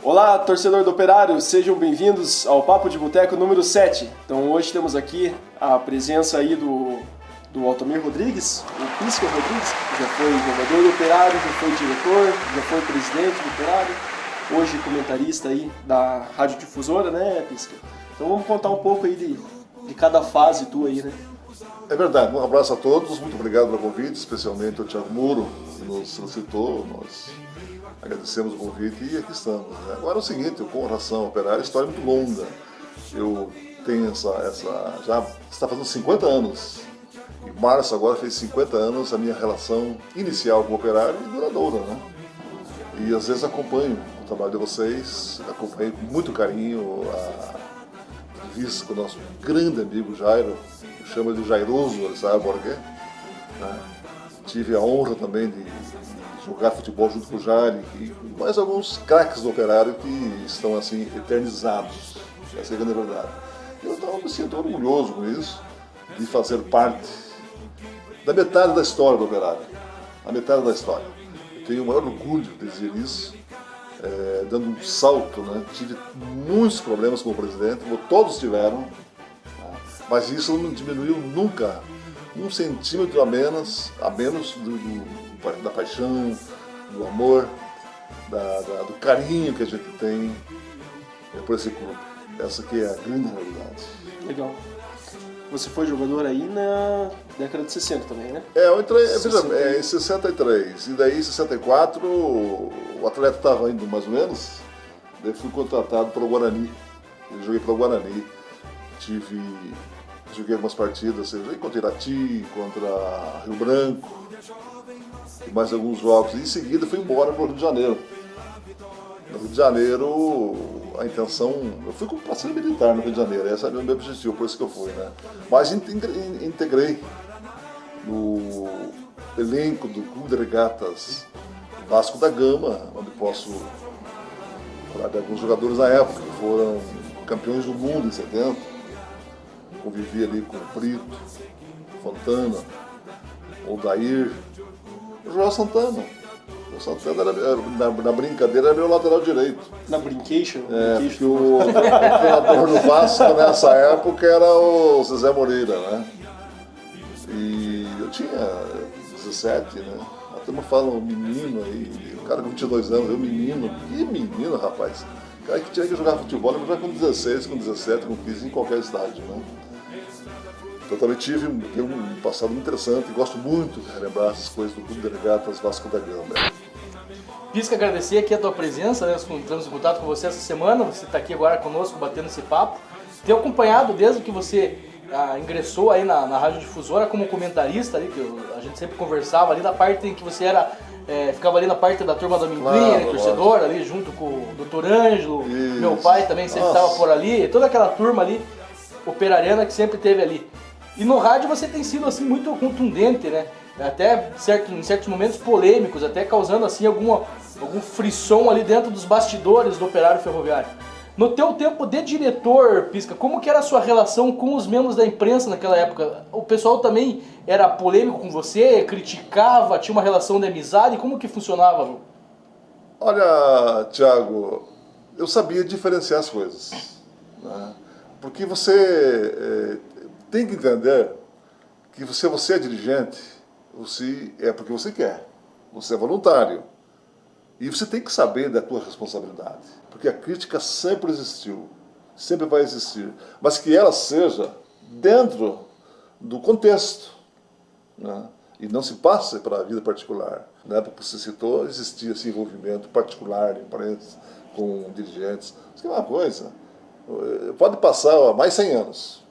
Olá, torcedor do Operário, sejam bem-vindos ao Papo de Boteco número 7. Então hoje temos aqui a presença aí do Altamir Rodrigues, o Pisca Rodrigues, que já foi jogador do Operário, já foi diretor, já foi presidente do Operário, hoje comentarista aí da Rádio Difusora, né, Pisca? Então vamos contar um pouco aí de cada fase tua aí, né? É verdade, um abraço a todos, muito obrigado pelo convite, especialmente ao Thiago Muro, que nos solicitou, nós agradecemos o convite e aqui estamos. Né? Agora é o seguinte, com relação ao Operário, a história é muito longa. Eu tenho já está fazendo 50 anos, em março agora fez 50 anos a minha relação inicial com o Operário e duradoura, né? E às vezes acompanho o trabalho de vocês, acompanho com muito carinho a entrevista com o nosso grande amigo Jairo, chama de Jairoso, ele sabe por quê? Né? Tive a honra também de jogar futebol junto com o Jair e mais alguns craques do Operário que estão assim eternizados, essa é a grande verdade. Eu me sinto orgulhoso com isso, de fazer parte da metade da história do Operário, a metade da história. Eu tenho o maior orgulho de dizer isso, dando um salto, né? Tive muitos problemas com o presidente, como todos tiveram, mas isso não diminuiu nunca, 1 centímetro a menos da paixão, do amor, do carinho que a gente tem por esse clube. Essa que é a grande realidade. Legal. Você foi jogador aí na década de 60 também, né? Eu entrei em 63, e daí em 64 o atleta estava indo mais ou menos, daí fui contratado pelo Guarani, eu joguei pelo Guarani, joguei algumas partidas, joguei contra Irati, contra Rio Branco, e mais alguns jogos, e em seguida fui embora para o Rio de Janeiro. No Rio de Janeiro, a intenção, eu fui para ser militar no Rio de Janeiro, esse era o meu objetivo, por isso que eu fui, né? Mas integrei no elenco do Clube de Regatas Vasco da Gama, onde posso falar de alguns jogadores na época, que foram campeões do mundo em 70, convivi ali com o Brito, Fontana, Odair, o Joel Santana. O Santana, na brincadeira, era meu lateral direito. Na brincation? Porque o treinador do Vasco nessa época era o Zezé Moreira, né? E eu tinha 17, né? A turma fala um menino aí, o cara com 22 anos, eu menino. Que menino, rapaz? O cara que tinha que jogar futebol, eu jogava com 16, com 17, com 15, em qualquer estádio, né? Eu também tive um passado muito interessante e gosto muito de relembrar essas coisas do Clube de Regatas Vasco da Gama. Pisca, agradecer aqui a tua presença, né? Nós entramos em contato com você essa semana, você está aqui agora conosco batendo esse papo. Tenho acompanhado desde que você ingressou aí na Rádio Difusora como comentarista, ali, que a gente sempre conversava ali da parte em que você ficava ali na parte da turma do Amendoim, claro, torcedor, ali junto com o Dr. Ângelo, isso. Meu pai também sempre estava por ali, toda aquela turma ali, operariana que sempre teve ali. E no rádio você tem sido assim muito contundente, né? Até em certos momentos polêmicos, até causando assim algum frisson ali dentro dos bastidores do Operário Ferroviário. No teu tempo de diretor, Pisca, como que era a sua relação com os membros da imprensa naquela época? O pessoal também era polêmico com você, criticava, tinha uma relação de amizade? Como que funcionava? Olha, Thiago, eu sabia diferenciar as coisas, né? Porque você tem que entender que você é dirigente, você é porque você quer, você é voluntário. E você tem que saber da tua responsabilidade, porque a crítica sempre existiu, sempre vai existir, mas que ela seja dentro do contexto, né? E não se passe para a vida particular. Na época que você citou, existia esse envolvimento particular de imprensa com dirigentes. Isso é uma coisa, pode passar mais 100 anos,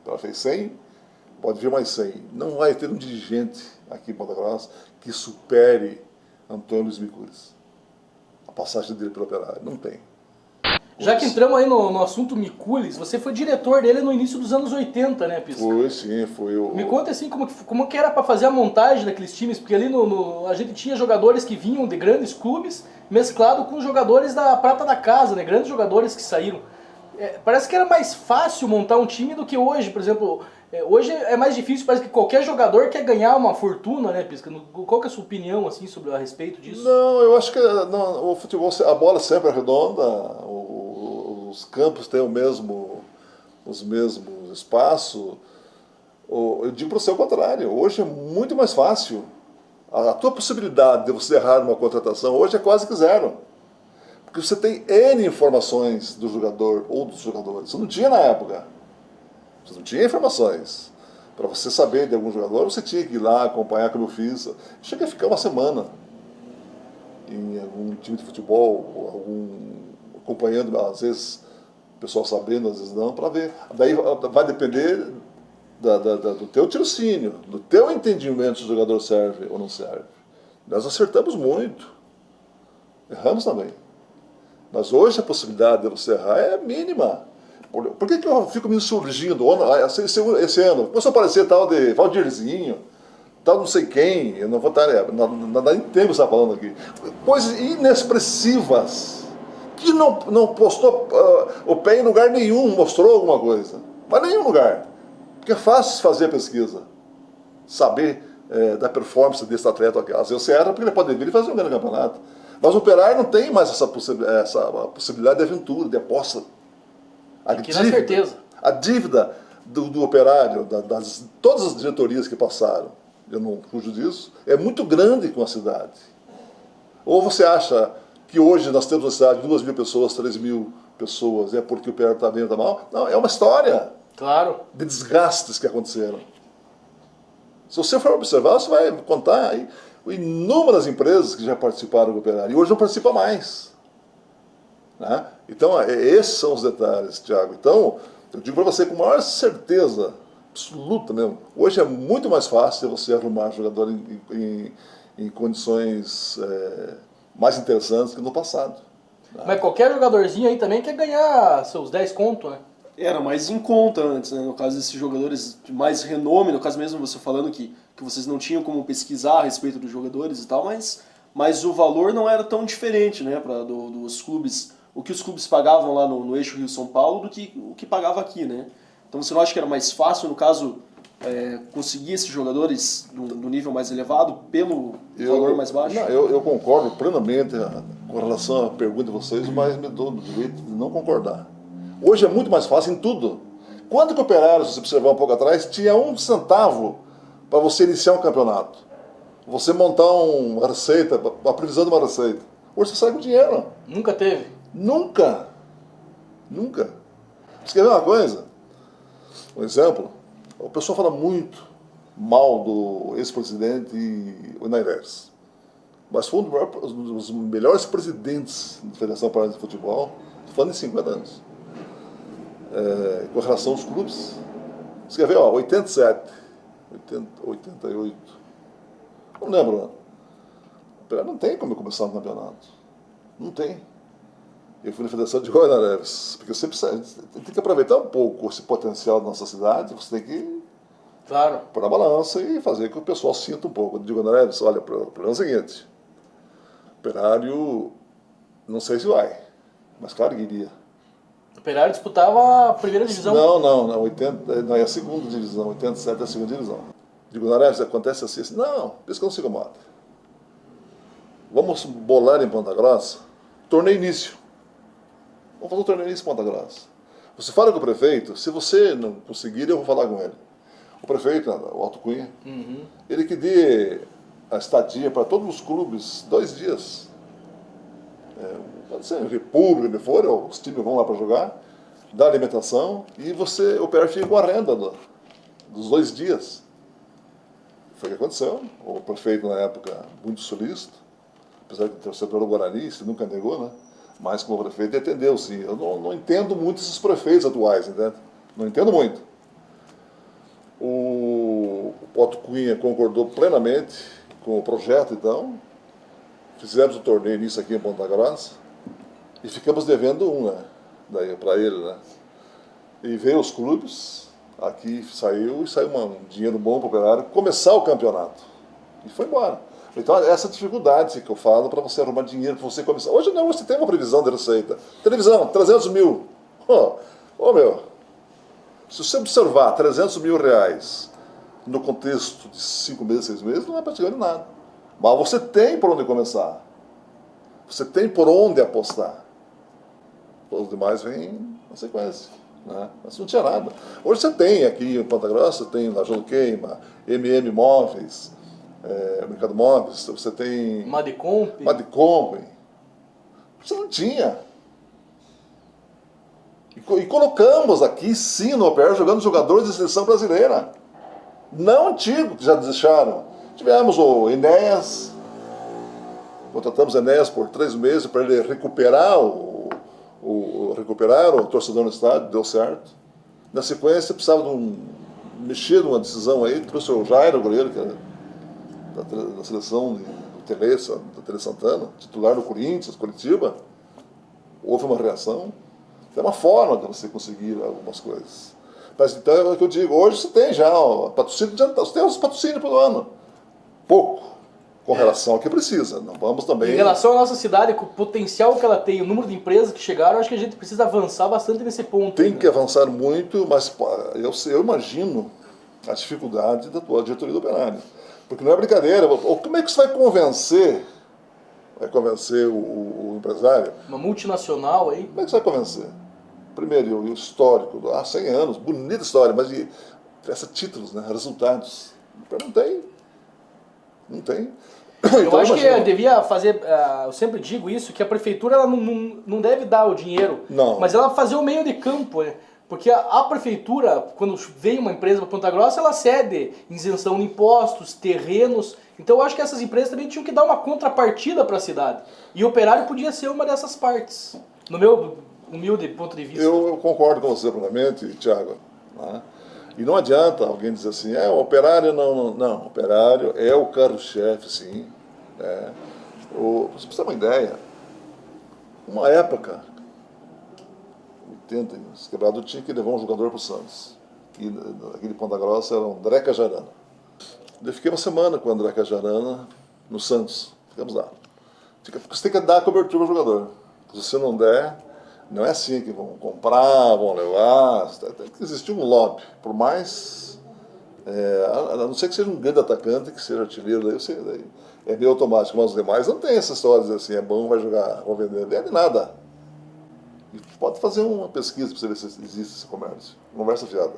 ela fez 100, pode vir mais 100. Não vai ter um dirigente aqui em Ponta Grossa que supere Antônio Luiz Micules. A passagem dele pelo Operário, não tem. Já que entramos aí no assunto Micules, você foi diretor dele no início dos anos 80, né, Pisca? Foi, sim, foi o... Me conta assim, como que era para fazer a montagem daqueles times, porque ali a gente tinha jogadores que vinham de grandes clubes, mesclado com jogadores da prata da casa, né, grandes jogadores que saíram. Parece que era mais fácil montar um time do que hoje, por exemplo. Hoje é mais difícil, parece que qualquer jogador quer ganhar uma fortuna, né, Pisca? Qual que é a sua opinião assim, a respeito disso? Não, eu acho que o futebol, a bola sempre é redonda, os campos têm os mesmos espaços. Eu digo para você o contrário, hoje é muito mais fácil. A tua possibilidade de você errar numa contratação hoje é quase que zero. Porque você tem N informações do jogador ou dos jogadores. Você não tinha na época. Você não tinha informações. Para você saber de algum jogador, você tinha que ir lá acompanhar, como eu fiz. Cheguei a ficar uma semana em algum time de futebol, acompanhando, às vezes o pessoal sabendo, às vezes não, para ver. Daí vai depender do teu tirocínio, do teu entendimento se o jogador serve ou não serve. Nós acertamos muito. Erramos também. Mas hoje a possibilidade de você errar é mínima. Por que eu fico me insurgindo? Esse ano começou a aparecer tal de Valdirzinho, tal não sei quem, eu não vou estar. Nem tempo que você está falando aqui. Coisas inexpressivas, que não postou o pé em lugar nenhum, mostrou alguma coisa. Mas nenhum lugar. Porque é fácil fazer a pesquisa, saber da performance desse atleta. Às vezes você erra porque ele pode vir e fazer um grande campeonato. Mas o Operário não tem mais essa possibilidade de aventura, de aposta. Aqui na certeza. A dívida do Operário, todas as diretorias que passaram, eu não fujo disso, é muito grande com a cidade. Ou você acha que hoje nós temos uma cidade de 2.000 pessoas, 3.000 pessoas, é porque o Operário está bem ou está mal? Não, é uma história. Claro. De desgastes que aconteceram. Se você for observar, você vai contar aí inúmeras empresas que já participaram do Operário e hoje não participam mais. Né? Então, esses são os detalhes, Thiago. Então, eu digo para você com maior certeza, absoluta mesmo, hoje é muito mais fácil você arrumar jogador em condições mais interessantes que no passado. Né? Mas qualquer jogadorzinho aí também quer ganhar seus 10 conto, né? Era mais em conta antes, né? No caso desses jogadores de mais renome, no caso mesmo você falando que vocês não tinham como pesquisar a respeito dos jogadores e tal, mas o valor não era tão diferente, né, dos clubes, o que os clubes pagavam lá no eixo Rio-São Paulo do que o que pagava aqui, né? Então você não acha que era mais fácil, no caso, conseguir esses jogadores do nível mais elevado pelo valor mais baixo? Não, eu concordo plenamente com relação à pergunta de vocês, mas me dou o direito de não concordar. Hoje é muito mais fácil em tudo. Quando que o Operário, se você observar um pouco atrás, tinha 1 centavo para você iniciar um campeonato? Você montar uma receita, a previsão de uma receita. Hoje você sai com dinheiro. Nunca teve? Nunca. Nunca. Você quer ver uma coisa? Um exemplo. O pessoal fala muito mal do ex-presidente Onaires. Mas foi um dos melhores presidentes da Federação Paraense de Futebol, estou falando em 50 anos. Com relação aos clubes. Você quer ver, 87, 88, não lembro, não. O Operário não tem como começar um campeonato. Não tem. Eu fui na Federação de Goiânia Neves, porque sempre tem que aproveitar um pouco esse potencial da nossa cidade, você tem que pôr a balança e fazer com que o pessoal sinta um pouco. Eu digo, Neves, olha, o problema é o seguinte, o Operário, não sei se vai, mas claro que iria. O Operário disputava a primeira divisão? Não, 80, não, é a segunda divisão, 87 é a segunda divisão. Digo, Neves, acontece assim, não, por isso que eu não sigo moda. Vamos bolar em Ponta Grossa, torneio início. Vamos fazer um torneio início em Ponta Grossa. Você fala com o prefeito, se você não conseguir, eu vou falar com ele. O prefeito, o Alto Cunha, ele que dê a estadia para todos os clubes, 2 dias. Pode ser República, onde for, os times vão lá para jogar, dá alimentação e o Operário fica com a renda dos 2 dias. Foi o que aconteceu. O prefeito, na época, muito solícito, apesar de ter sido do Guarani, você nunca negou, né? Mas como prefeito entendeu, sim. Eu não entendo muito esses prefeitos atuais, entende? Não entendo muito. O Otto Cunha concordou plenamente com o projeto, então. Fizemos o torneio nisso aqui em Ponta Grossa e ficamos devendo um, né? Daí para ele, né? E veio os clubes, aqui saiu um dinheiro bom para o Operário começar o campeonato. E foi embora. Então, essa dificuldade que eu falo para você arrumar dinheiro, para você começar. Hoje não, você tem uma previsão de receita. Televisão, 300 mil. Meu, se você observar 300 mil reais no contexto de 5 meses, 6 meses, não é praticamente nada. Mas você tem por onde começar. Você tem por onde apostar. Os demais vêm na sequência. Né? Mas não tinha nada. Hoje você tem aqui em Ponta Grossa, tem na João Queima, MM Móveis, Mercado Móveis, você tem... Madecomp. Você não tinha. E colocamos aqui, sim, no Operário, jogando jogadores de seleção brasileira. Não antigo, que já deixaram. Tivemos o Enéas, contratamos o Enéas por 3 meses para ele recuperar recuperar o torcedor no estádio, deu certo. Na sequência, precisava mexer numa decisão aí, trouxe o Jairo, o goleiro, que era da seleção do Tele Santana, titular do Corinthians, Curitiba. Houve uma reação. É uma forma de você conseguir algumas coisas. Mas então é o que eu digo, hoje você tem já patrocínio, você tem os patrocínios pelo ano. Pouco, com relação ao que precisa. Não vamos também... Em relação à nossa cidade, com o potencial que ela tem, o número de empresas que chegaram, acho que a gente precisa avançar bastante nesse ponto. Tem que avançar muito, mas eu imagino a dificuldade da tua diretoria do Operário. Porque não é brincadeira. Como é que você vai convencer o empresário? Uma multinacional aí. Como é que você vai convencer? Primeiro, o histórico, 100 anos, bonita história, mas títulos, né, resultados. Não tem. Não tem. Eu Então, acho que devia fazer, eu sempre digo isso, que a prefeitura ela não deve dar o dinheiro, mas ela fazer o meio de campo, né? Porque a prefeitura, quando vem uma empresa para Ponta Grossa, ela cede isenção de impostos, terrenos. Então eu acho que essas empresas também tinham que dar uma contrapartida para a cidade. E o Operário podia ser uma dessas partes, no meu humilde ponto de vista. Eu concordo com você plenamente, Thiago. Né? E não adianta alguém dizer assim, o Operário não. Não, o Operário é o carro-chefe, sim. Né? Você precisa ter uma ideia. Uma época, 80 anos, quebrado, tinha que levar um jogador para o Santos. E aquele Ponta Grossa era o André Cajarana. Eu fiquei uma semana com o André Cajarana no Santos. Ficamos lá. Porque você tem que dar cobertura para o jogador. Se você não der, não é assim que vão comprar, vão levar. Tem que existir um lobby. Por mais... a não ser que seja um grande atacante, que seja artilheiro, daí é meio automático. Mas os demais não tem essa história de assim, é bom, vai jogar, vou vender. Não é de nada. E pode fazer uma pesquisa para você ver se existe esse comércio. Conversa fiada.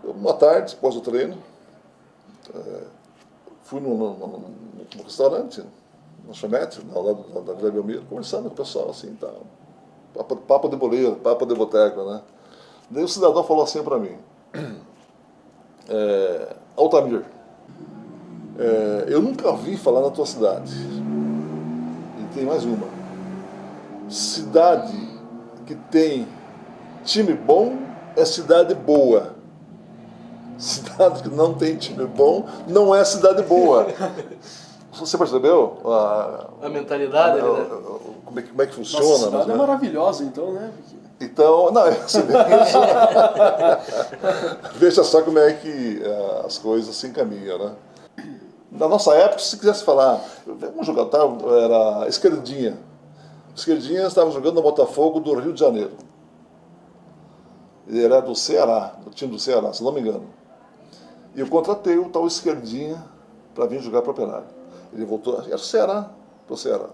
Uma tarde, após o treino, fui num restaurante, na lanchonete, ao lado da Vila Belmiro, conversando com o pessoal, assim, tá, papo de boleiro, papo de boteco, né? Daí o cidadão falou assim para mim, Altamir, eu nunca ouvi falar na tua cidade, e tem mais uma, cidade que tem time bom é cidade boa. Cidade que não tem time bom não é cidade boa. Você percebeu? A mentalidade, né? Como é que funciona? Nossa, a cidade é maravilhosa, então, né? Então, não, veja só como é que as coisas se encaminham, né? Na nossa época, se quisesse falar, um jogador era Esquerdinha. Esquerdinha estava jogando no Botafogo do Rio de Janeiro. Ele era do Ceará, do time do Ceará, se não me engano. E eu contratei o tal Esquerdinha para vir jogar para o Operário. Ele voltou, era o Ceará, para o Ceará.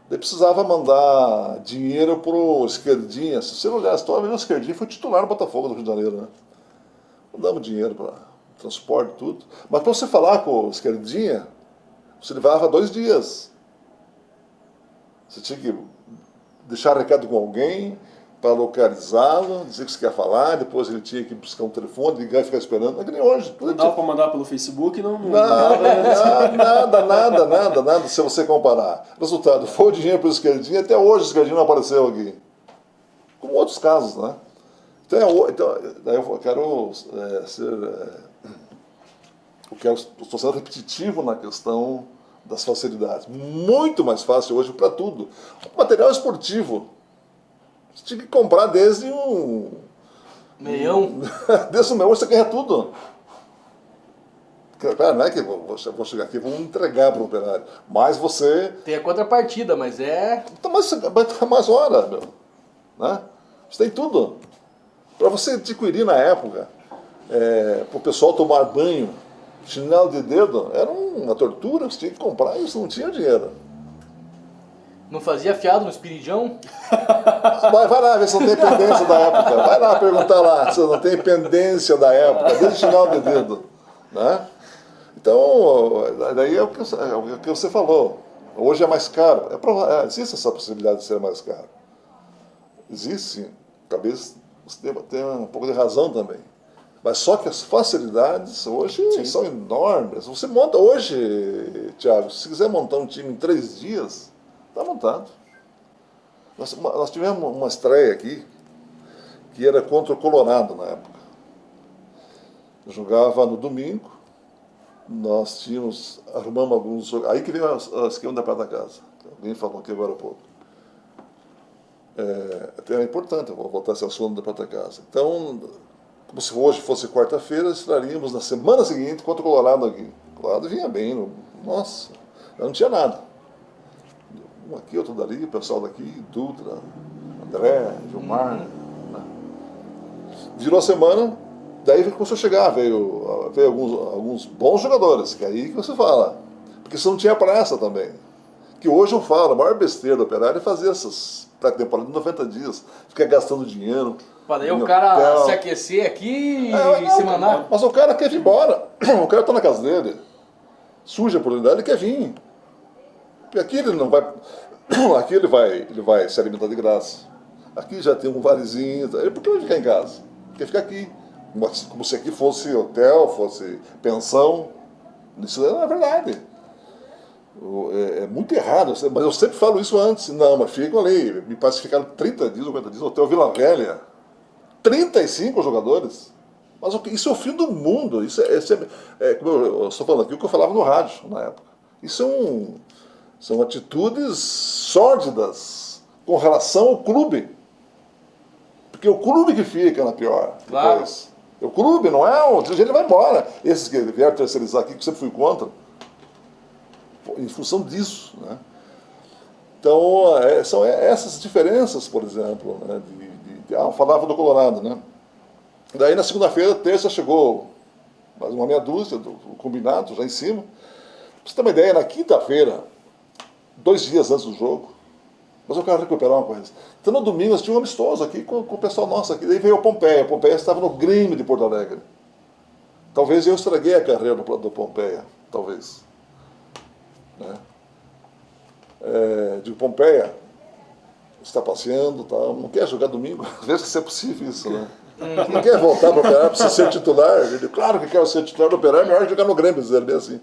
Daí precisava mandar dinheiro para o Esquerdinha. Se você olhar a história, o Esquerdinha foi titular no Botafogo do Rio de Janeiro, né? Mandamos dinheiro para transporte e tudo. Mas para você falar com o Esquerdinha, você levava 2 dias. Você tinha que deixar recado com alguém para localizá-lo, dizer que você quer falar, depois ele tinha que buscar um telefone, ligar e ficar esperando. Não é que nem hoje. Não dava para mandar pelo Facebook, não? Nada, se você comparar. Resultado, foi o dinheiro para o Esquerdinha, até hoje o Esquerdinha não apareceu aqui. Como outros casos, né? Então daí eu quero estou sendo repetitivo na questão das facilidades. Muito mais fácil hoje para tudo. O material esportivo. Você tinha que comprar desde um... Meião. Desde um meião você ganha tudo. Claro, não é que eu vou chegar aqui e vou entregar para o Operário. Mas você... Tem a contrapartida, mas Então, mas hora, meu. né? Você tem tudo. Para você adquirir na época, para o pessoal tomar banho, chinelo de dedo, era uma tortura, você tinha que comprar e você não tinha dinheiro. Não fazia fiado no espiridão? Vai lá ver se não tem pendência da época. Vai lá perguntar lá se não tem pendência da época, desde chinelo de dedo, né? Então, daí é o que você falou. Hoje é mais caro. Existe essa possibilidade de ser mais caro. Existe, sim. Talvez você tenha um pouco de razão também. Mas só que as facilidades hoje são enormes. Você monta hoje, Thiago, se quiser montar um time em 3 dias, está montado. Nós tivemos uma estreia aqui, que era contra o Colorado na época. Eu jogava no domingo, nós arrumamos alguns... Aí que veio a esquema da Prata Casa. Alguém falou aqui agora há pouco. Até é importante, eu vou voltar a esse assunto da Prata Casa. Então, como se hoje fosse quarta-feira, estaríamos na semana seguinte contra o Colorado aqui. O Colorado vinha bem, nossa, eu não tinha nada. Um aqui, outro dali, o pessoal daqui, Dutra, André, Gilmar. Né? Virou a semana, daí começou a chegar, veio alguns bons jogadores, que é aí que você fala. Porque você não tinha pressa também. Que hoje eu falo, a maior besteira do Operário é fazer essas pré-temporadas de 90 dias, ficar gastando dinheiro. Para daí o cara se aquecer aqui e se mandar. Mas o cara quer vir embora. O cara está na casa dele, surge a oportunidade, ele quer vir. Porque aqui ele não vai. Aqui ele vai se alimentar de graça. Aqui já tem um valezinho. Por que ele vai ficar em casa? Quer ficar aqui. Como se aqui fosse hotel, fosse pensão. Isso não é verdade. É muito errado. Mas eu sempre falo isso antes. Não, mas ficam ali. Me parece que ficaram 30 dias, 50 dias no Hotel Vila Velha. 35 jogadores. Mas isso é o fim do mundo. Isso como eu estou falando aqui, o que eu falava no rádio na época. Isso são atitudes sórdidas com relação ao clube. Porque o clube que fica na pior. Claro. Depois. O clube, não é o dirigente, ele vai embora. Esses que vieram terceirizar aqui, que eu sempre fui contra, em função disso. Né? Então, são essas diferenças, por exemplo. Né? Eu falava do Colorado. Né? Daí, na segunda-feira, terça, chegou mais uma meia dúzia do combinado, já em cima. Pra você ter uma ideia, na quinta-feira, 2 dias antes do jogo, mas eu quero recuperar uma coisa. Então no domingo nós tínhamos um amistoso aqui com o pessoal nosso aqui. Daí veio o Pompeia. O Pompeia estava no Grêmio de Porto Alegre. Talvez eu estraguei a carreira do Pompeia. Talvez. Né? De Pompeia está passeando, tá, não quer jogar domingo. Veja se é possível isso, né? Não quer voltar para o Operário para ser titular. Ele, claro que quer ser titular do Operário, melhor jogar no Grêmio, dizer bem assim.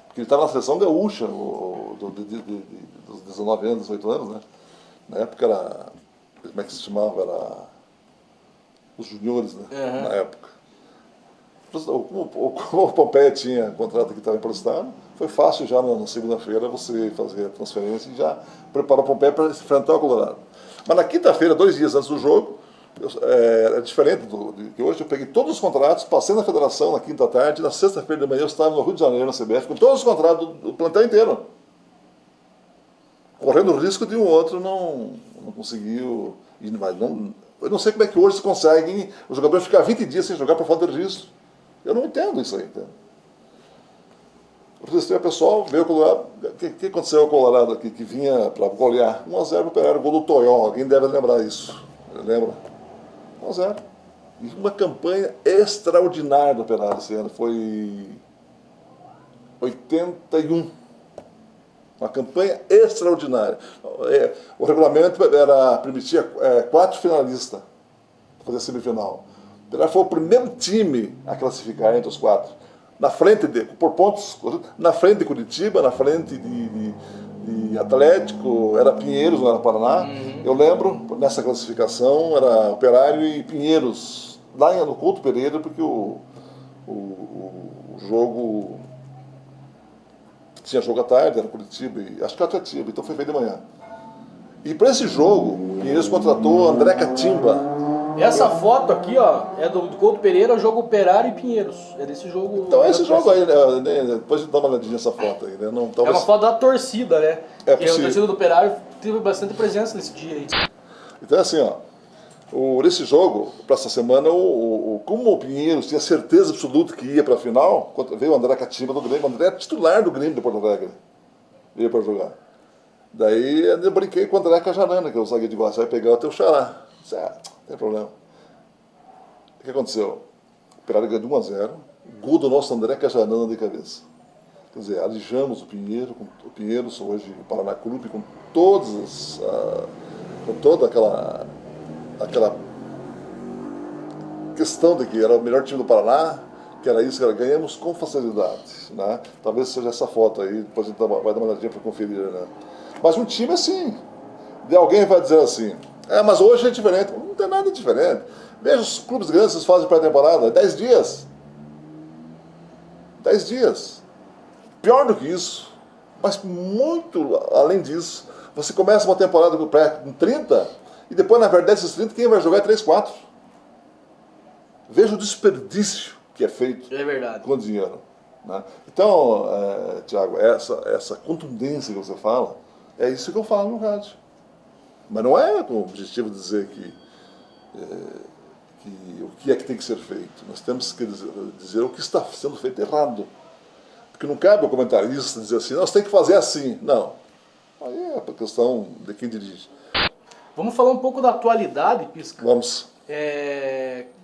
Porque ele estava na seleção gaúcha, dos 19 anos, 18 anos, né? Na época era, como é que se chamava? Era os juniores, né? Uhum. Na época. Como o Pompeia tinha contrato que estava emprestado, foi fácil já na segunda-feira você fazer a transferência e já preparar o Pompeia para enfrentar o Colorado. Mas na quinta-feira, 2 dias antes do jogo, é diferente de hoje, eu peguei todos os contratos, passei na federação na quinta tarde, na sexta-feira de manhã eu estava no Rio de Janeiro, na CBF, com todos os contratos do plantel inteiro. Correndo o risco de um outro não conseguiu. Eu não sei como é que hoje se conseguem o jogador ficar 20 dias sem jogar por falta de registro. Eu não entendo isso aí. Entendo. O registro pessoal veio o Colorado. O que aconteceu com o Colorado aqui que vinha para golear? 1-0 Operário, gol do Toyol. Alguém deve lembrar isso. Lembra? 1-0. E uma campanha extraordinária do Operário esse ano. Foi 81. Uma campanha extraordinária. O regulamento permitia 4 finalistas para fazer a semifinal. O Operário foi o primeiro time a classificar entre os 4. Na frente por pontos, na frente de Curitiba, na frente de Atlético, era Pinheiros, não era Paraná. Uhum. Eu lembro, nessa classificação, era Operário e Pinheiros, lá no Couto Pereira, porque o jogo... Tinha jogo à tarde, era Curitiba, acho que era Atletiba, então foi feito de manhã. E para esse jogo, Pinheiros contratou André Catimba. Essa foto aqui, ó, é do Couto Pereira, o jogo Operário e Pinheiros. É desse jogo. Então esse jogo aí, né, depois dá uma olhadinha nessa foto aí, né? Não, talvez... É uma foto da torcida, né? É porque a torcida do Operário teve bastante presença nesse dia aí. Então assim, ó, Nesse jogo, para essa semana, como o Pinheiros tinha certeza absoluta que ia para a final, veio o André Catimba do Grêmio, o André é titular do Grêmio de Porto Alegre, veio para jogar. Daí eu brinquei com o André Cajarana, que é o zagueiro de gosto, vai pegar o teu xará. Disse, não tem problema. O que aconteceu? O Operário ganhou de 1-0, gol do nosso André Cajarana de cabeça. Quer dizer, alijamos o Pinheiros, hoje o Paraná Clube, com toda aquela questão de que era o melhor time do Paraná, que era isso, ganhamos com facilidade, né? Talvez seja essa foto aí, depois a gente vai dar uma olhadinha para conferir, né? Mas um time assim, de alguém vai dizer assim, mas hoje é diferente. Não tem nada diferente. Veja os clubes grandes que fazem pré-temporada, 10 dias. 10 dias. Pior do que isso, mas muito além disso, você começa uma temporada com 30, e depois, na verdade, esses 30, quem vai jogar é 3, 4. Veja o desperdício que é feito com o dinheiro. Né? Então, Tiago, essa contundência que você fala, é isso que eu falo no rádio. Mas não é com o objetivo de dizer que o que é que tem que ser feito. Nós temos que dizer o que está sendo feito errado. Porque não cabe ao comentarista dizer assim, nós temos que fazer assim. Não. Aí é a questão de quem dirige. Vamos falar um pouco da atualidade, Pisca? Vamos.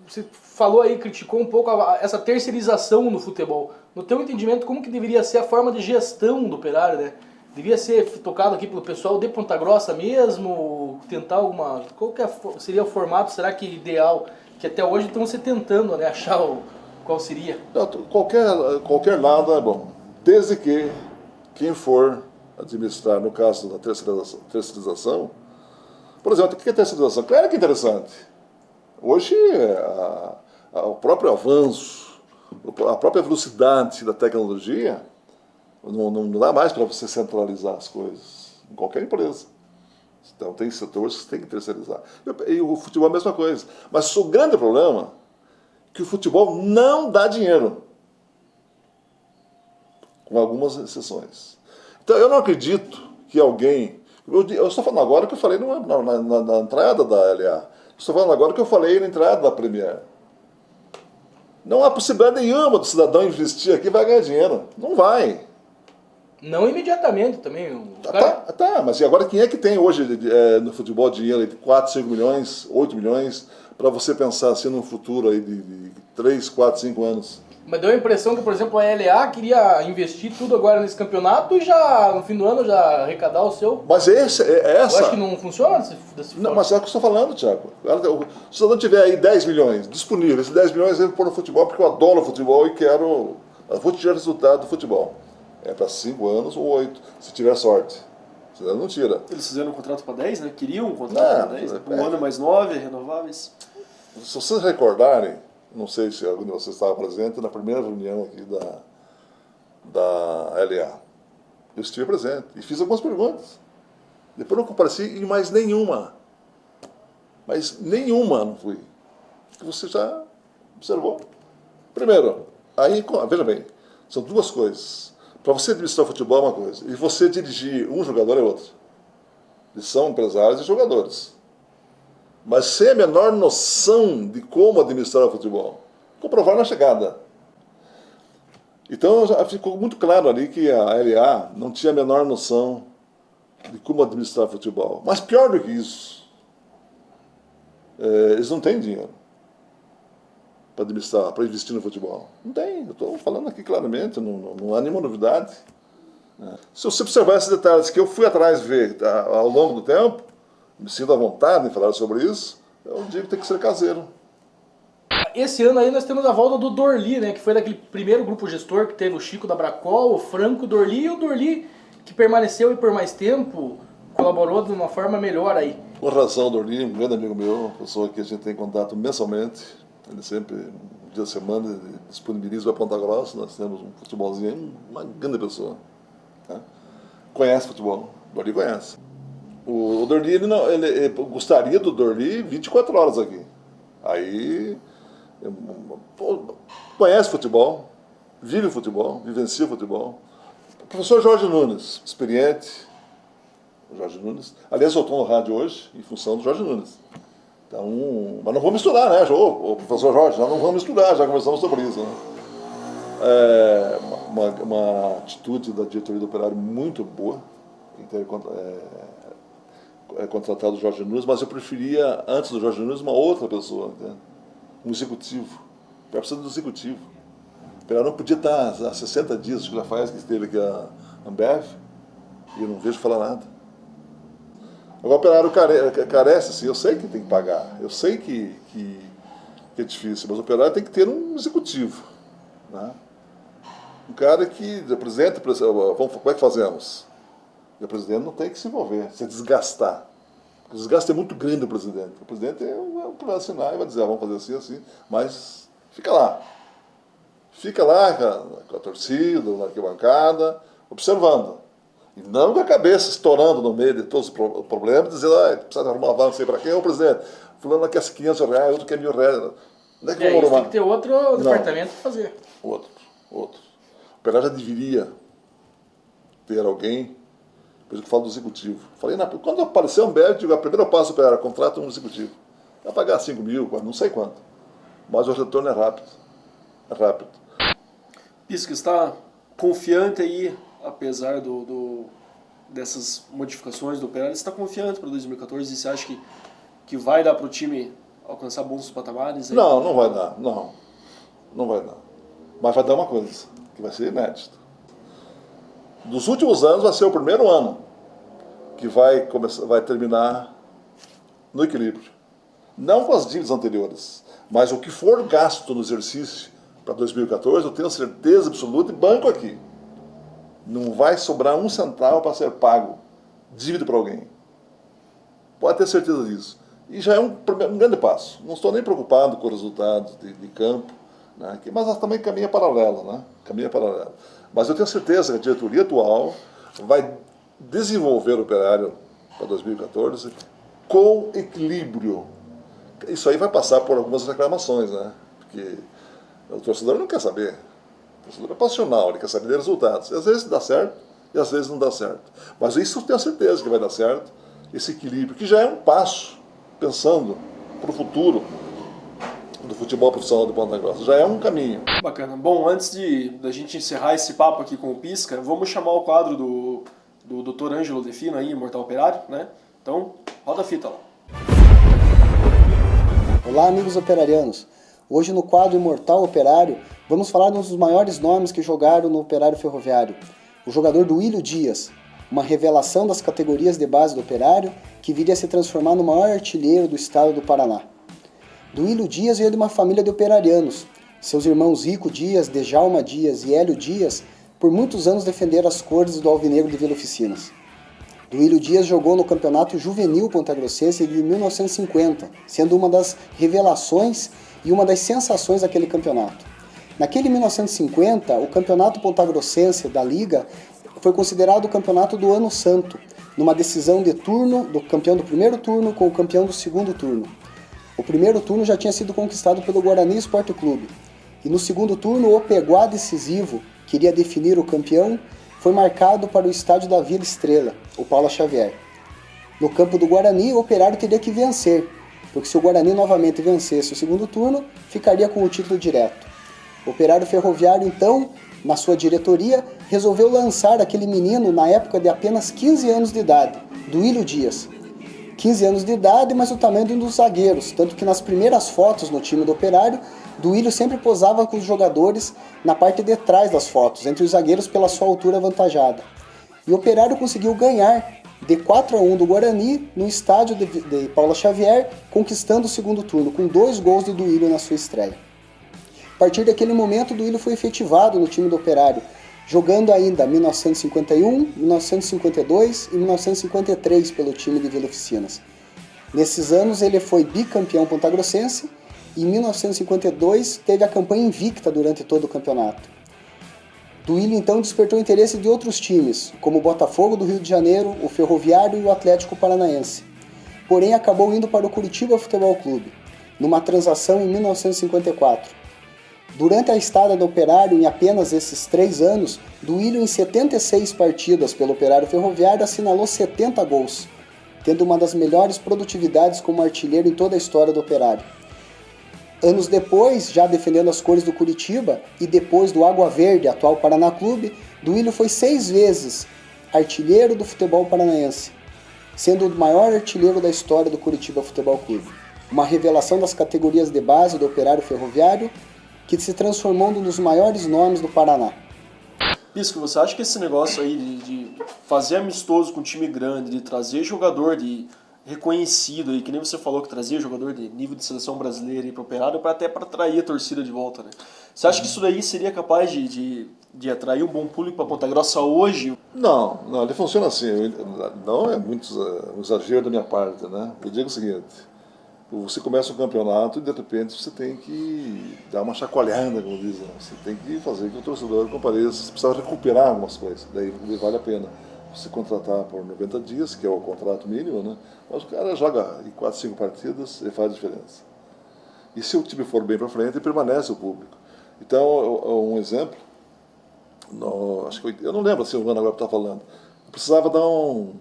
Você falou aí, criticou um pouco essa terceirização no futebol. No teu entendimento, como que deveria ser a forma de gestão do Operário, né? Devia ser tocado aqui pelo pessoal de Ponta Grossa mesmo? Tentar alguma... Qual que seria o formato, será que ideal? Que até hoje estão se tentando, né, achar qual seria. Não, qualquer lado é bom. Desde que quem for administrar, no caso da terceirização, por exemplo, o que é terceirização? Claro que é interessante. Hoje, o próprio avanço, a própria velocidade da tecnologia, não dá mais para você centralizar as coisas em qualquer empresa. Então, tem setores que tem que terceirizar. E o futebol é a mesma coisa. Mas o grande problema é que o futebol não dá dinheiro, com algumas exceções. Então, eu não acredito que alguém... Eu estou falando agora o que eu falei na entrada da LA. Estou falando agora o que eu falei na entrada da Premier. Não há possibilidade nenhuma do cidadão investir aqui e vai ganhar dinheiro. Não vai. Não imediatamente também. Tá, mas e agora quem é que tem hoje no futebol dinheiro de 4, 5 milhões, 8 milhões, para você pensar assim num futuro aí de 3, 4, 5 anos? Mas deu a impressão que, por exemplo, a LA queria investir tudo agora nesse campeonato e já, no fim do ano, já arrecadar o seu... Mas essa... Eu acho que não funciona desse não, mas é o que eu estou falando, Thiago. Se eu não tiver aí 10 milhões disponíveis, esses 10 milhões eu vou pôr no futebol porque eu adoro o futebol e quero... Eu vou tirar resultado do futebol. É para 5 anos ou 8, se tiver sorte. Senão não tira. Eles fizeram um contrato para 10, né? Queriam um contrato para 10, um ano mais 9, renováveis. Se vocês recordarem, não sei se algum de vocês estava presente na primeira reunião aqui da LA. Eu estive presente e fiz algumas perguntas. Depois não compareci em mais nenhuma. Mas nenhuma não fui. Que você já observou. Primeiro, aí, veja bem, são duas coisas. Para você administrar o futebol é uma coisa, e você dirigir um jogador é outra. Eles são empresários e jogadores. Mas sem a menor noção de como administrar o futebol. Comprovar na chegada. Então já ficou muito claro ali que a LA não tinha a menor noção de como administrar o futebol. Mas pior do que isso, eles não têm dinheiro para administrar, para investir no futebol. Não tem, eu estou falando aqui claramente, não há nenhuma novidade. Se você observar esses detalhes que eu fui atrás ver ao longo do tempo, me sinto à vontade em falar sobre isso, eu digo que tem que ser caseiro. Esse ano aí nós temos a volta do Dorli, né, que foi daquele primeiro grupo gestor que teve o Chico da Bracol, o Franco, o Dorli, e o Dorli que permaneceu e por mais tempo colaborou de uma forma melhor aí. Com razão, o Dorli, um grande amigo meu, pessoa que a gente tem contato mensalmente, ele sempre, um dia da semana, disponibiliza para Ponta Grossa, nós temos um futebolzinho, uma grande pessoa. Né? Conhece futebol, o Dorli conhece. O Dorli, ele gostaria do Dorli 24 horas aqui. Aí, conhece futebol, vive futebol, vivencia futebol. O professor Jorge Nunes, experiente, o Jorge Nunes. Aliás, eu estou no rádio hoje em função do Jorge Nunes. Então, mas não vou misturar, né? Ô, professor Jorge, nós não vamos misturar, já conversamos sobre isso, né? Uma atitude da diretoria do Operário muito boa em ter contratado o Jorge Nunes, mas eu preferia, antes do Jorge Nunes, uma outra pessoa, entende? Um executivo. Eu preciso do executivo. O Operário não podia estar há 60 dias, que já faz que esteve aqui a Ambev, e eu não vejo falar nada. Agora o Operário carece, assim, eu sei que tem que pagar, eu sei que é difícil, mas o Operário tem que ter um executivo, né? Um cara que representa, como é que fazemos? E o presidente não tem que se envolver, se desgastar. O desgaste é muito grande do presidente. O presidente vai assinar e vai dizer, vamos fazer assim, assim, mas fica lá. Fica lá com a torcida, na arquibancada, observando. E não com a cabeça estourando no meio de todos os problemas, dizendo, precisa arrumar uma vaga, não sei para quem, ô presidente, fulano quer R$500, outro quer R$1.000. Onde é que vamos arrumar? Tem que ter outro departamento para fazer. Outro. O Operário já deveria ter alguém, por isso que eu falo do executivo. Falei, quando apareceu a Ambev, digo, a primeira passo do Operário, contrata um executivo. Vai pagar 5 mil, não sei quanto. Mas o retorno é rápido. É rápido. Pisca, está confiante aí, apesar dessas modificações do Operário, você está confiante para 2014 e você acha que vai dar para o time alcançar bons patamares? Aí? Não vai dar, não vai dar. Mas vai dar uma coisa, que vai ser inédito. Dos últimos anos vai ser o primeiro ano que vai terminar no equilíbrio. Não com as dívidas anteriores, mas o que for gasto no exercício para 2014, eu tenho certeza absoluta e banco aqui. Não vai sobrar um centavo para ser pago dívida para alguém. Pode ter certeza disso. E já é um grande passo. Não estou nem preocupado com os resultados de campo, né? Mas também caminha paralelo, né? Caminha paralelo. Mas eu tenho certeza que a diretoria atual vai desenvolver o Operário para 2014 com equilíbrio. Isso aí vai passar por algumas reclamações, né? Porque o torcedor não quer saber. O torcedor é passional, ele quer saber de resultados. E às vezes dá certo e às vezes não dá certo. Mas isso eu tenho certeza que vai dar certo, esse equilíbrio, que já é um passo, pensando para o futuro do futebol profissional de Ponta Grossa. Já é um caminho. Bacana. Bom, antes da gente encerrar esse papo aqui com o Pisca, vamos chamar o quadro do Dr. Ângelo Defino aí, Imortal Operário, né? Então, roda a fita lá. Olá, amigos operarianos. Hoje no quadro Imortal Operário, vamos falar de um dos maiores nomes que jogaram no Operário Ferroviário, o jogador Duílio Dias, uma revelação das categorias de base do Operário, que viria a se transformar no maior artilheiro do estado do Paraná. Duílio Dias veio de uma família de operarianos. Seus irmãos Rico Dias, Dejalma Dias e Hélio Dias, por muitos anos defenderam as cores do Alvinegro de Vila Oficinas. Duílio Dias jogou no Campeonato Juvenil Pontagrossense de 1950, sendo uma das revelações e uma das sensações daquele campeonato. Naquele 1950, o Campeonato Pontagrossense da Liga foi considerado o campeonato do Ano Santo, numa decisão de turno do campeão do primeiro turno com o campeão do segundo turno. O primeiro turno já tinha sido conquistado pelo Guarani Esporte Clube, e no segundo turno o Peguá decisivo, que iria definir o campeão, foi marcado para o estádio da Vila Estrela, o Paula Xavier. No campo do Guarani, o Operário teria que vencer, porque se o Guarani novamente vencesse o segundo turno, ficaria com o título direto. O Operário Ferroviário, então, na sua diretoria, resolveu lançar aquele menino na época de apenas 15 anos de idade, Duílio Dias. 15 anos de idade, mas o tamanho de um dos zagueiros, tanto que nas primeiras fotos no time do Operário, Duílio sempre posava com os jogadores na parte de trás das fotos, entre os zagueiros pela sua altura avantajada. E o Operário conseguiu ganhar de 4-1 do Guarani no estádio de Paula Xavier, conquistando o segundo turno, com 2 gols de Duílio na sua estreia. A partir daquele momento, Duílio foi efetivado no time do Operário, jogando ainda 1951, 1952 e 1953 pelo time de Vila Oficinas. Nesses anos ele foi bicampeão pontagrossense e em 1952 teve a campanha invicta durante todo o campeonato. Duílio então despertou o interesse de outros times, como o Botafogo do Rio de Janeiro, o Ferroviário e o Atlético Paranaense. Porém acabou indo para o Curitiba Futebol Clube, numa transação em 1954. Durante a estada do Operário, em apenas esses 3 anos, Duílio, em 76 partidas pelo Operário Ferroviário, assinalou 70 gols. tendo uma das melhores produtividades como artilheiro em toda a história do Operário. Anos depois, já defendendo as cores do Curitiba e depois do Água Verde, atual Paraná Clube, Duílio foi 6 vezes artilheiro do futebol paranaense, sendo o maior artilheiro da história do Curitiba Futebol Clube. Uma revelação das categorias de base do Operário Ferroviário, que se transformou num dos maiores nomes do Paraná. Pisco, você acha que esse negócio aí de fazer amistoso com um time grande, de trazer jogador reconhecido aí, que nem você falou que trazia jogador de nível de seleção brasileira para o Operário, até para atrair a torcida de volta, né? Você acha que isso daí seria capaz de atrair um bom público para Ponta Grossa hoje? Não, ele funciona assim. Não é muito um exagero da minha parte, né? Eu digo o seguinte: você começa um campeonato e de repente você tem que dar uma chacoalhada, como dizem. Você tem que fazer que o torcedor compareça. Você precisa recuperar algumas coisas, daí vale a pena você contratar por 90 dias, que é o contrato mínimo, né? Mas o cara joga em 4, 5 partidas e faz a diferença. E se o time for bem para frente, permanece o público. Então, um exemplo, acho que eu não lembro se o Mano agora está falando, eu precisava dar uma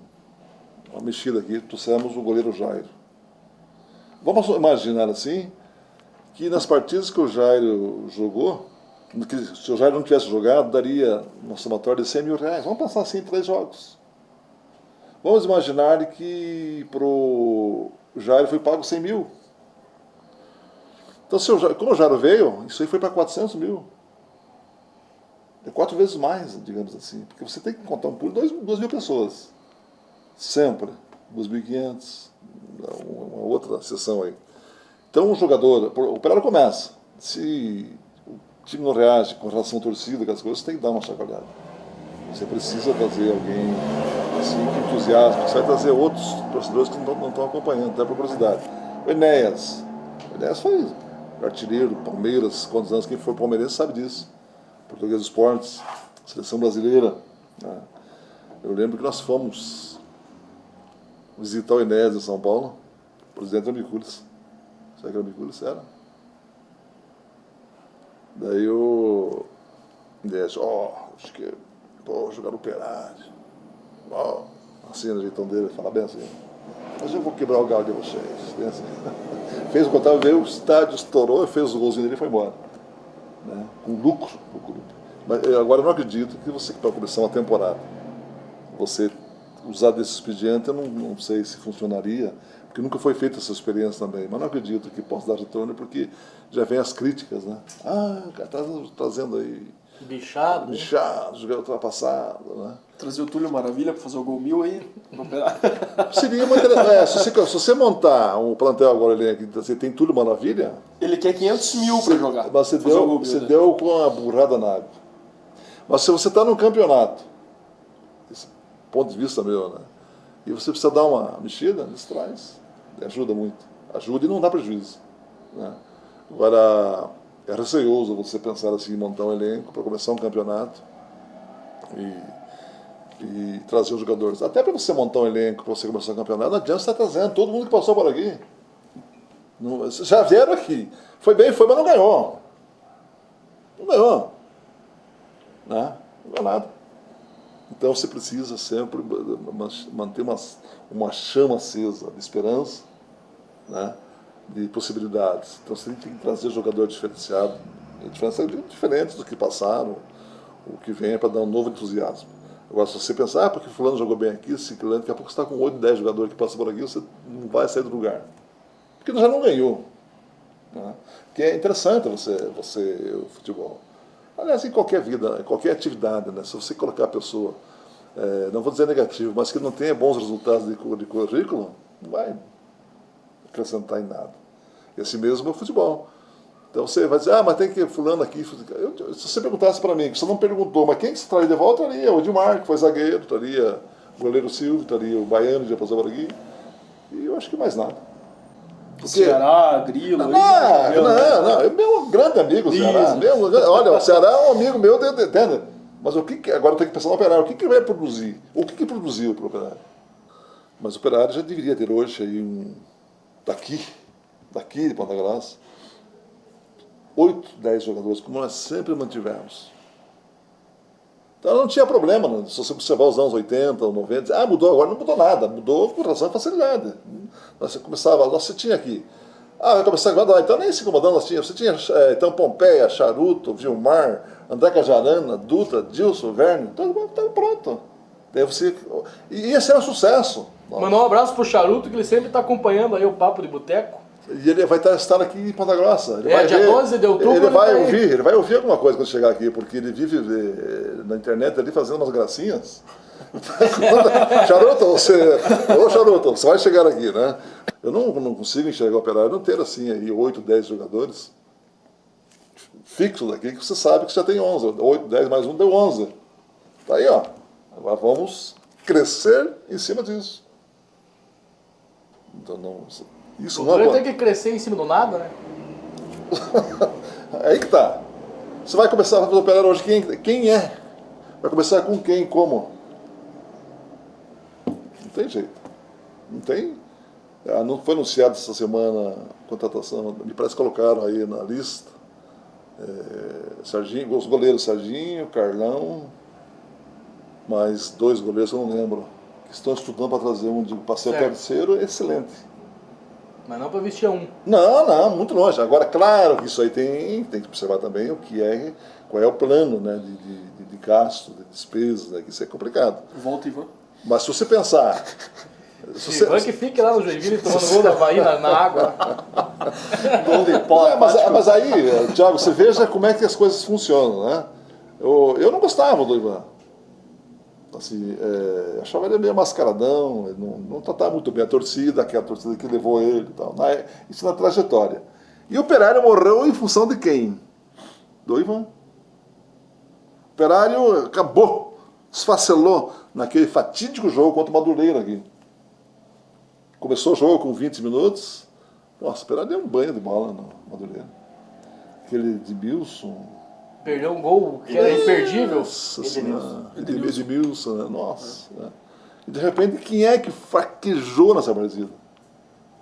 mexida aqui, trouxemos o goleiro Jairo. Vamos imaginar assim, que nas partidas que o Jairo jogou, se o Jairo não tivesse jogado, daria uma somatória de 100 mil reais. Vamos pensar assim em 3 jogos. Vamos imaginar que para o Jairo foi pago 100 mil. Então, como o Jairo veio, isso aí foi para 400 mil. É 4 vezes mais, digamos assim. Porque você tem que contar um público de 2 mil pessoas. Sempre. 2.500. Uma outra sessão aí. Então, o jogador, o Operário começa. Se o time não reage com relação à torcida, aquelas coisas, você tem que dar uma chacoalhada. Você precisa trazer alguém assim, que entusiasme. Você vai trazer outros torcedores que não estão acompanhando, até por curiosidade. O Enéas foi artilheiro do Palmeiras, quantos anos? Quem for palmeirense sabe disso. Português dos Esportes, seleção brasileira. Né? Eu lembro que nós fomos visitar o Enéas em São Paulo, o presidente era o Miculis. Sabe que era o Miculis? Era. Daí o Enéas, acho que vou jogar no Operário. Assim, no jeitão dele, fala bem assim. Mas eu vou quebrar o galho de vocês. Bem assim. Fez o contato, veio, o estádio estourou, fez o golzinho dele e foi embora. Né? Com lucro no clube. Mas agora eu não acredito que você, para começar uma temporada, você usar desse expediente, eu não sei se funcionaria, porque nunca foi feita essa experiência também, mas não acredito que possa dar retorno, porque já vem as críticas, né? O cara está trazendo aí bichado, jogador ultrapassado, né? Trazer o Túlio Maravilha para fazer o gol 1000 aí, no Operário. Seria uma se você montar um plantel agora ali, que você tem Túlio Maravilha... Ele quer 500 mil para jogar. Mas você deu com a burrada na água. Mas se você está num campeonato, esse ponto de vista meu, né? E você precisa dar uma mexida, isso traz. Ajuda muito. Ajuda e não dá prejuízo. Né? Agora, é receioso você pensar assim, em montar um elenco para começar um campeonato e trazer os jogadores. Até para você montar um elenco, para você começar um campeonato, não adianta você estar trazendo todo mundo que passou por aqui. Não, já vieram aqui. Foi bem, mas não ganhou. Não ganhou. Né? Não ganhou nada. Então você precisa sempre manter uma chama acesa de esperança, né? De possibilidades. Então você tem que trazer jogador diferenciado, diferentes do que passaram, o que vem é para dar um novo entusiasmo. Agora, se você pensar, porque fulano jogou bem aqui, ciclano, daqui a pouco você está com 8, 10 jogadores que passam por aqui, você não vai sair do lugar. Porque já não ganhou. Né? Porque é interessante o futebol. Aliás, em qualquer vida, em qualquer atividade, né? Se você colocar a pessoa, não vou dizer negativo, mas que não tenha bons resultados de currículo, não vai acrescentar em nada. E assim mesmo é o futebol. Então você vai dizer, mas tem que fulano aqui. Se você perguntasse para mim, que você não perguntou, mas quem que você traria de volta? Traria o Edmar, que foi zagueiro, traria o goleiro Silvio, traria o Baiano, de passou por aqui. E eu acho que mais nada. Porque... Ceará, Grilo... Não, é meu grande amigo, o Ceará. Olha, o Ceará é um amigo meu, entende? Mas agora tem que pensar no Operário, o que vai produzir? O que produziu para o Operário? Mas o Operário já deveria ter hoje aí daqui de Ponta Grossa, 8, 10 jogadores, como nós sempre mantivemos. Então não tinha problema, né? Se você observar os anos 80, 90, mudou agora, não mudou nada, mudou com razão e facilidade. Você começava, você tinha aqui, vai começar agora, então nem se incomodando, você tinha então Pompeia, Charuto, Vilmar, André Cajarana, Dutra, Dilson, Verne, então pronto. Daí você, e esse era um sucesso. Mandar um abraço pro Charuto, que ele sempre está acompanhando aí o Papo de Boteco. E ele vai estar aqui em Ponta Grossa. Ele vai dia ver, 12 de outubro. Ele vai ouvir alguma coisa quando chegar aqui, porque ele vive na internet ali fazendo umas gracinhas. Charuto, você vai chegar aqui, né? Eu não consigo enxergar o Operário não ter assim aí 8, 10 jogadores fixos aqui, que você sabe que já tem 11. 8, 10 mais 1 deu 11. Tá aí, ó. Agora vamos crescer em cima disso. Então isso O não Grêmio tem que crescer em cima do nada, né? Aí que tá. Você vai começar a fazer o Operário hoje, quem é? Vai começar com quem, como? Não tem jeito. Não tem. Não foi anunciado essa semana a contratação, me parece que colocaram aí na lista Serginho, os goleiros Serginho, Carlão, mais 2 goleiros que eu não lembro, que estão estudando para trazer para ser o terceiro, excelente. Mas não para vestir um. Não, muito longe. Agora, claro que isso aí tem que observar também qual é o plano, né, de gasto, de despesas, né, que isso é complicado. Volta, Ivan. Mas se você pensar... Ivan que fique lá no Joinville tomando gol da Havaí na água. Gol de pó. Mas aí, Thiago, você veja como é que as coisas funcionam, né? Eu não gostava do Ivan. Assim, achava ele meio mascaradão, ele não tratava muito bem a torcida, aquela torcida que levou ele e tal. Isso na trajetória. E o Operário morreu em função de quem? Do Ivan. O Operário acabou, esfacelou naquele fatídico jogo contra o Madureira aqui. Começou o jogo com 20 minutos, nossa, o Operário deu um banho de bola no Madureira. Aquele de Bilson... Perdeu um gol que era imperdível. Nossa Senhora, Edmilson, né? Nossa. Né? E de repente, quem é que fraquejou nessa partida?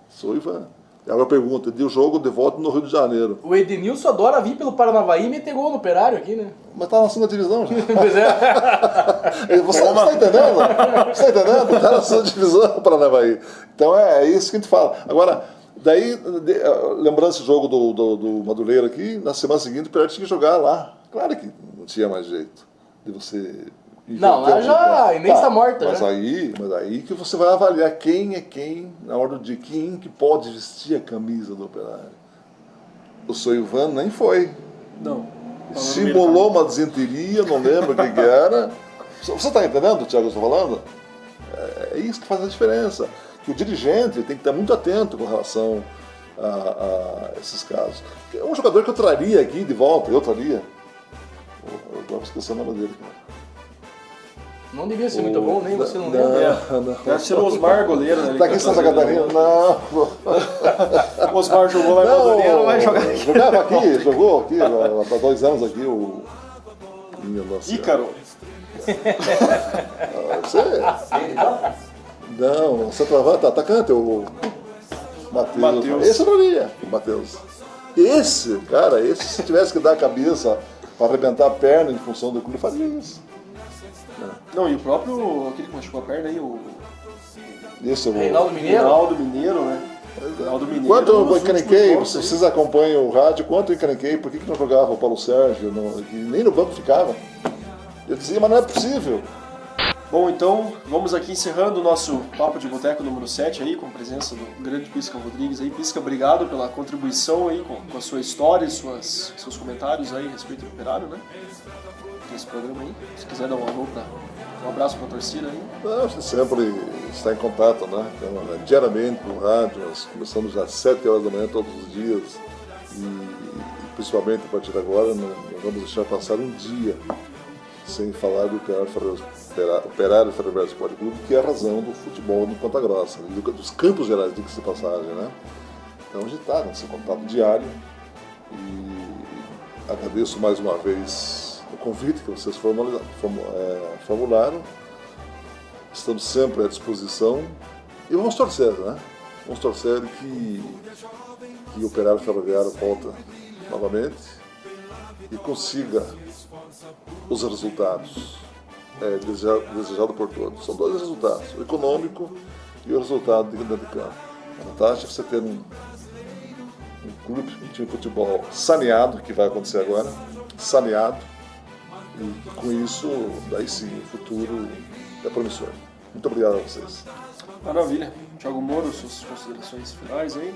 Sou Ivan. E agora eu pergunto, deu jogo de volta no Rio de Janeiro. O Edenilson adora vir pelo Paranavaí e meter gol no Operário aqui, né? Mas tá na segunda divisão já. Pois é. Você está entendendo? Você está entendendo? Tá na segunda divisão para Paranavaí. Então é isso que a gente fala. Agora, daí, lembrando esse jogo do Madureira aqui, na semana seguinte o Operário tinha que jogar lá. Claro que não tinha mais jeito de você... Não, lá já nem está morta. Mas aí que você vai avaliar quem é quem, na hora de quem que pode vestir a camisa do Operário. O seu Ivan nem foi. Não. Simulou uma desenteria, não lembro o que era. Você está entendendo, Thiago, que eu estou falando? É isso que faz a diferença. Que o dirigente tem que estar muito atento com relação a esses casos. É um jogador que eu traria aqui de volta, eu traria. Eu agora esqueci o nome dele, cara. Não devia ser muito bom, nem você não lembra. Deve ser o Osmar, goleiro, né? Tá aqui em Santa Catarina? Não. O Osmar jogou lá em Madureira, vai jogar aqui. Jogava aqui, jogou aqui, há 2 anos aqui, o... Ícaro. Não, o centroavante, atacante, o Matheus. Esse eu não ia, o Matheus. Esse, se tivesse que dar a cabeça para arrebentar a perna em função do clube, fazia isso. Não, e o próprio, aquele que machucou a perna aí, o Reinaldo Mineiro? Reinaldo Mineiro, né? Reinaldo Mineiro. Quanto eu encrenquei, vocês acompanham o rádio, quanto eu encrenquei, por que não jogava o Paulo Sérgio, que nem no banco ficava? Eu dizia, mas não é possível. Bom, então, vamos aqui encerrando o nosso Papo de Boteco número 7 aí, com a presença do grande Pisca Rodrigues aí. Pisca, obrigado pela contribuição aí, com a sua história e seus comentários aí a respeito do Operário, né? Esse programa aí. Se quiser dar um abraço pra torcida aí. Não, a gente sempre está em contato, né? Então, diariamente no rádio, nós começamos às 7 horas da manhã todos os dias e principalmente a partir de agora não vamos deixar passar um dia sem falar do Operário Ferroviário Esporte Clube, que é a razão do futebol de Ponta Grossa, dos campos gerais, diga-se de passagem, né? Então a gente está nesse contato diário e agradeço mais uma vez o convite que vocês formularam. Estamos sempre à disposição e vamos torcer, né? Vamos torcer que o Operário Ferroviário volta novamente e consiga os resultados. desejado por todos. São dois resultados, o econômico e o resultado de dentro de campo. É fantástico você ter um clube, um time de futebol saneado, que vai acontecer agora, saneado, e com isso, daí sim, o futuro é promissor. Muito obrigado a vocês. Maravilha. Thiago Moro, suas considerações finais aí?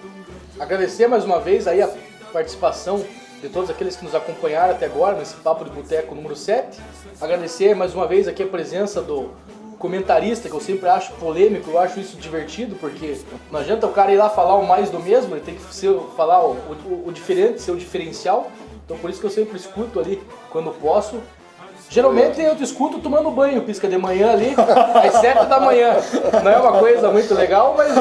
Agradecer mais uma vez aí a participação de todos aqueles que nos acompanharam até agora nesse Papo de Boteco número 7. Agradecer mais uma vez aqui a presença do comentarista, que eu sempre acho polêmico, eu acho isso divertido, porque não adianta o cara ir lá falar o mais do mesmo, ele tem que falar o diferente, ser o diferencial. Então por isso que eu sempre escuto ali quando posso. Geralmente eu te escuto tomando banho, pisca de manhã ali, às 7 da manhã. Não é uma coisa muito legal, mas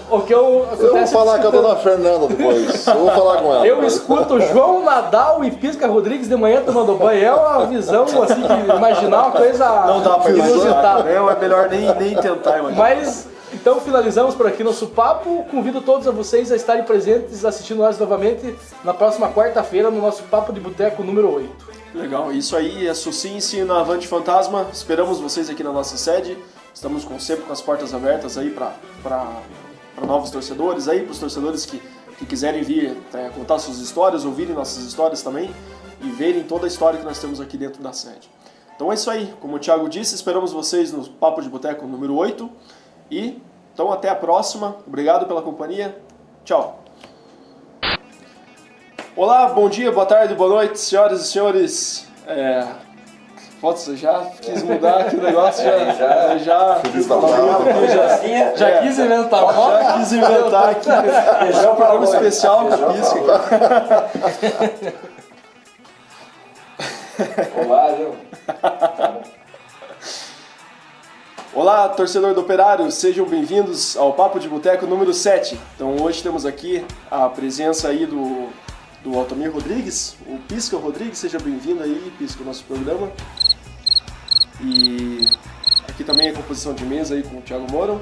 o que eu Eu vou falar com a dona Fernanda depois. Eu vou falar com ela. Eu escuto João Nadal e Pisca Rodrigues de manhã tomando banho. É uma visão assim, que imaginar uma coisa Não dá pra imaginar, inusitada. é melhor nem tentar imaginar. Mas, então finalizamos por aqui nosso papo. Convido todos a vocês a estarem presentes, assistindo nós novamente na próxima quarta-feira no nosso Papo de Boteco número 8. Legal, isso aí é Sucince na Avante Fantasma. Esperamos vocês aqui na nossa sede. Estamos sempre com as portas abertas aí para novos torcedores aí, para os torcedores que quiserem vir contar suas histórias, ouvirem nossas histórias também e verem toda a história que nós temos aqui dentro da sede. Então é isso aí, como o Thiago disse, esperamos vocês no Papo de Boteco número 8 e então até a próxima. Obrigado pela companhia. Tchau. Olá, bom dia, boa tarde, boa noite, senhoras e senhores. Você já quis mudar aqui o negócio, já Quis inventar moda. Já quis inventar aqui. É um programa especial com Pisca. Olá, viu? Olá, torcedor do Operário, sejam bem-vindos ao Papo de Boteco número 7. Então hoje temos aqui a presença aí do Altamir Rodrigues, o Pisca Rodrigues, seja bem-vindo aí, Pisca, ao nosso programa. E aqui também a composição de mesa aí com o Thiago Moro.